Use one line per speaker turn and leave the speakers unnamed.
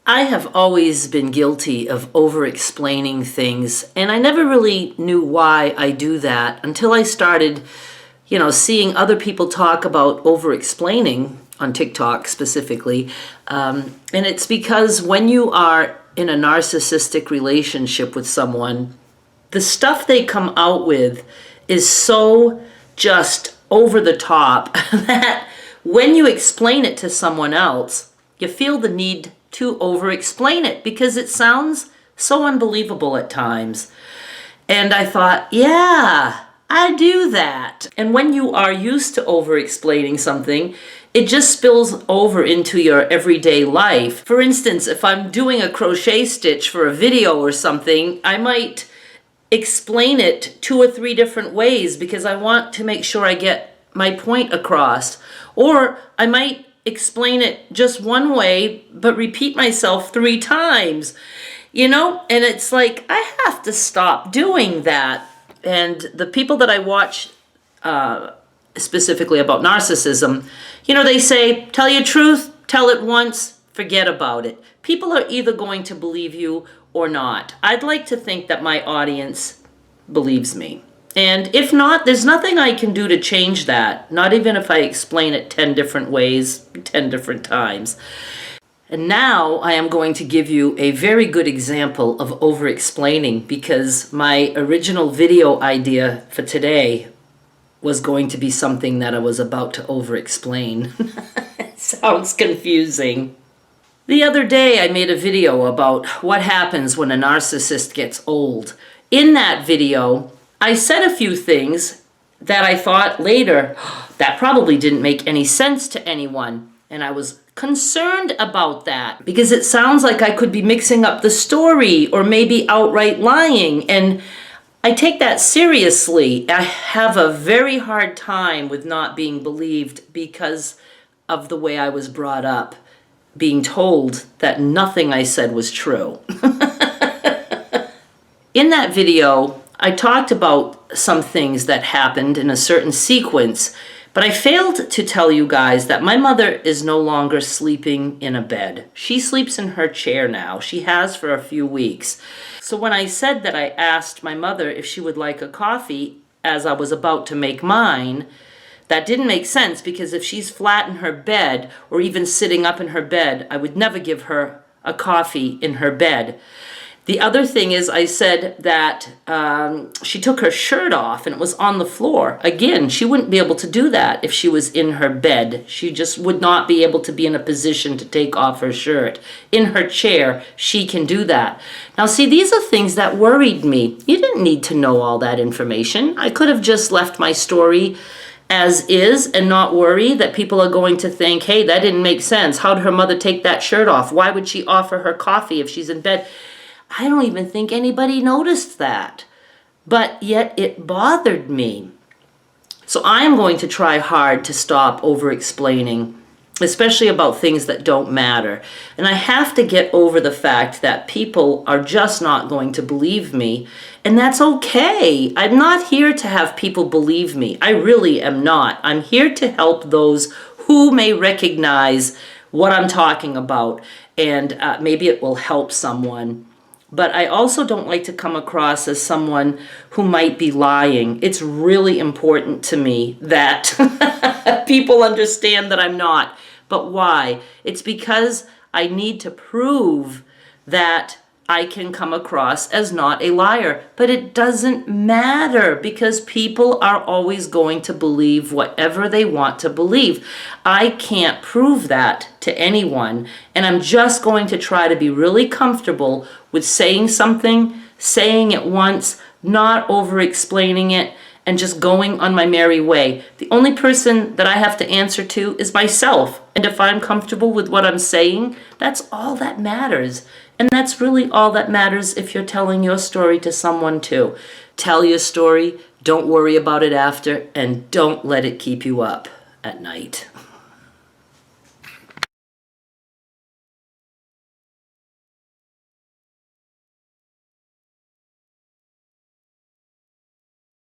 I have always been guilty of over-explaining things, and I never really knew why I do that until I started, seeing other people talk about over-explaining on TikTok specifically. And it's because when you are in a narcissistic relationship with someone, the stuff they come out with is so just over the top that when you explain it to someone else, you feel the need to over-explain it because it sounds so unbelievable at times. And I thought, yeah, I do that. And when you are used to over-explaining something, it just spills over into your everyday life. For instance, if I'm doing a crochet stitch for a video or something, I might explain it 2 or 3 different ways because I want to make sure I get my point across. Or I might explain it just one way, but repeat myself 3 times, and it's like, I have to stop doing that. And the people that I watch, specifically about narcissism, they say, tell your truth, tell it once, forget about it. People are either going to believe you or not. I'd like to think that my audience believes me. And if not, there's nothing I can do to change that, not even if I explain it 10 different ways, 10 different times. And now I am going to give you a very good example of over-explaining, because my original video idea for today was going to be something that I was about to over-explain. It sounds confusing. The other day I made a video about what happens when a narcissist gets old. In that video, I said a few things that I thought later, that probably didn't make any sense to anyone. And I was concerned about that because it sounds like I could be mixing up the story or maybe outright lying. And I take that seriously. I have a very hard time with not being believed because of the way I was brought up, being told that nothing I said was true. In that video, I talked about some things that happened in a certain sequence, but I failed to tell you guys that my mother is no longer sleeping in a bed. She sleeps in her chair now. She has for a few weeks. So when I said that I asked my mother if she would like a coffee as I was about to make mine, that didn't make sense because if she's flat in her bed or even sitting up in her bed, I would never give her a coffee in her bed. The other thing is I said that she took her shirt off and it was on the floor. Again, she wouldn't be able to do that if she was in her bed. She just would not be able to be in a position to take off her shirt. In her chair, she can do that. Now, see, these are things that worried me. You didn't need to know all that information. I could have just left my story as is and not worry that people are going to think, hey, that didn't make sense. How did her mother take that shirt off? Why would she offer her coffee if she's in bed? I don't even think anybody noticed that, but yet it bothered me. So I am going to try hard to stop over-explaining, especially about things that don't matter. And I have to get over the fact that people are just not going to believe me, and that's okay. I'm not here to have people believe me. I really am not. I'm here to help those who may recognize what I'm talking about, and maybe it will help someone. But I also don't like to come across as someone who might be lying. It's really important to me that people understand that I'm not. But why? It's because I need to prove that I can come across as not a liar. But it doesn't matter because people are always going to believe whatever they want to believe. I can't prove that to anyone. And I'm just going to try to be really comfortable with saying something, saying it once, not over-explaining it, and just going on my merry way. The only person that I have to answer to is myself. And if I'm comfortable with what I'm saying, that's all that matters. And that's really all that matters if you're telling your story to someone too. Tell your story, don't worry about it after, and don't let it keep you up at night.